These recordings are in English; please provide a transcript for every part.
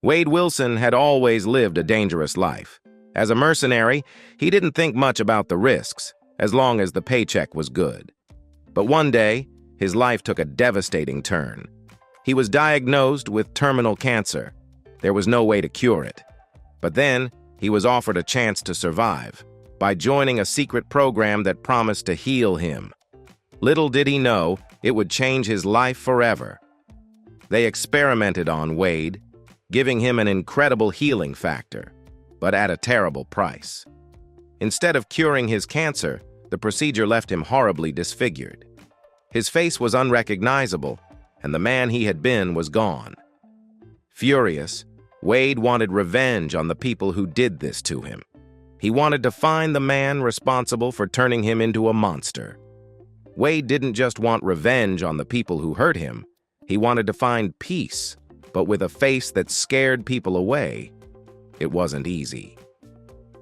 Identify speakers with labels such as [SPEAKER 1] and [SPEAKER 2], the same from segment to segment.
[SPEAKER 1] Wade Wilson had always lived a dangerous life. As a mercenary, he didn't think much about the risks, as long as the paycheck was good. But one day, his life took a devastating turn. He was diagnosed with terminal cancer. There was no way to cure it. But then, he was offered a chance to survive by joining a secret program that promised to heal him. Little did he know, it would change his life forever. They experimented on Wade, giving him an incredible healing factor, but at a terrible price. Instead of curing his cancer, the procedure left him horribly disfigured. His face was unrecognizable, and the man he had been was gone. Furious, Wade wanted revenge on the people who did this to him. He wanted to find the man responsible for turning him into a monster. Wade didn't just want revenge on the people who hurt him. He wanted to find peace, but with a face that scared people away. It wasn't easy.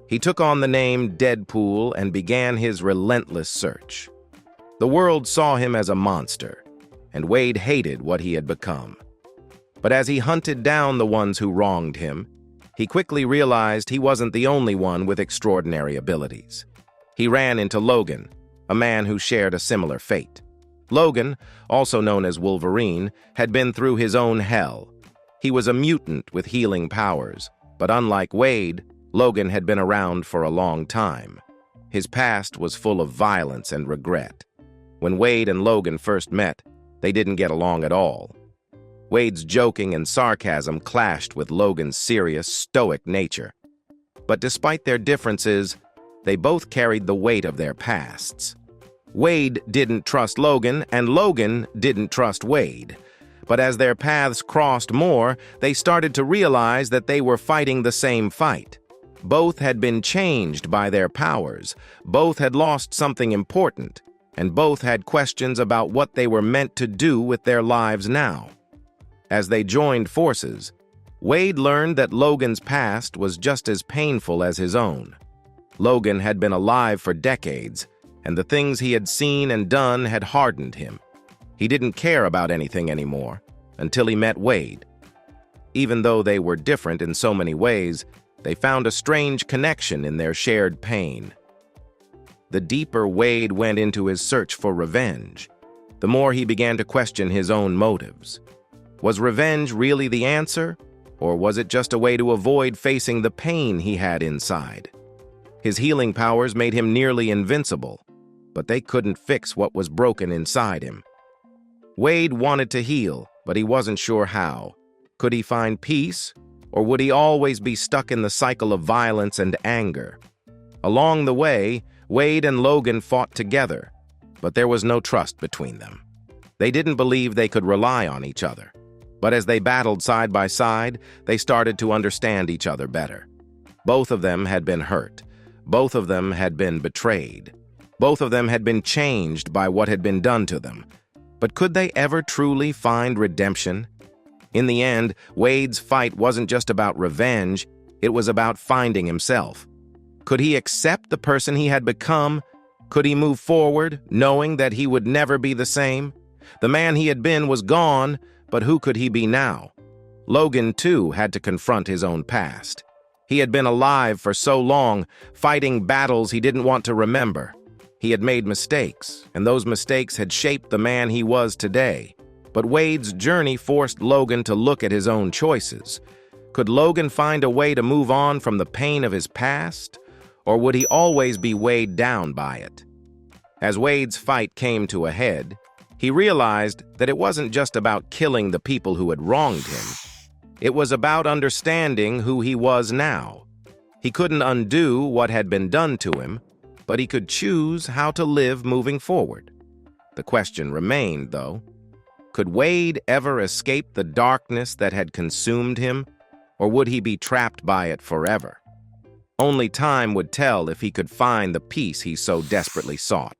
[SPEAKER 1] He took on the name Deadpool and began his relentless search. The world saw him as a monster, and Wade hated what he had become. But as he hunted down the ones who wronged him, he quickly realized he wasn't the only one with extraordinary abilities. He ran into Logan, a man who shared a similar fate. Logan, also known as Wolverine, had been through his own hell. He was a mutant with healing powers, but unlike Wade, Logan had been around for a long time. His past was full of violence and regret. When Wade and Logan first met, they didn't get along at all. Wade's joking and sarcasm clashed with Logan's serious, stoic nature. But despite their differences, they both carried the weight of their pasts. Wade didn't trust Logan, and Logan didn't trust Wade. But as their paths crossed more, they started to realize that they were fighting the same fight. Both had been changed by their powers, both had lost something important, and both had questions about what they were meant to do with their lives now. As they joined forces, Wade learned that Logan's past was just as painful as his own. Logan had been alive for decades, and the things he had seen and done had hardened him. He didn't care about anything anymore until he met Wade. Even though they were different in so many ways, they found a strange connection in their shared pain. The deeper Wade went into his search for revenge, the more he began to question his own motives. Was revenge really the answer, or was it just a way to avoid facing the pain he had inside? His healing powers made him nearly invincible, but they couldn't fix what was broken inside him. Wade wanted to heal, but he wasn't sure how. Could he find peace, or would he always be stuck in the cycle of violence and anger? Along the way, Wade and Logan fought together, but there was no trust between them. They didn't believe they could rely on each other. But as they battled side by side, they started to understand each other better. Both of them had been hurt. Both of them had been betrayed. Both of them had been changed by what had been done to them. But could they ever truly find redemption? In the end, Wade's fight wasn't just about revenge, it was about finding himself. Could he accept the person he had become? Could he move forward, knowing that he would never be the same? The man he had been was gone, but who could he be now? Logan, too, had to confront his own past. He had been alive for so long, fighting battles he didn't want to remember. He had made mistakes, and those mistakes had shaped the man he was today. But Wade's journey forced Logan to look at his own choices. Could Logan find a way to move on from the pain of his past, or would he always be weighed down by it? As Wade's fight came to a head, he realized that it wasn't just about killing the people who had wronged him. It was about understanding who he was now. He couldn't undo what had been done to him, but he could choose how to live moving forward. The question remained, though. Could Wade ever escape the darkness that had consumed him, or would he be trapped by it forever? Only time would tell if he could find the peace he so desperately sought.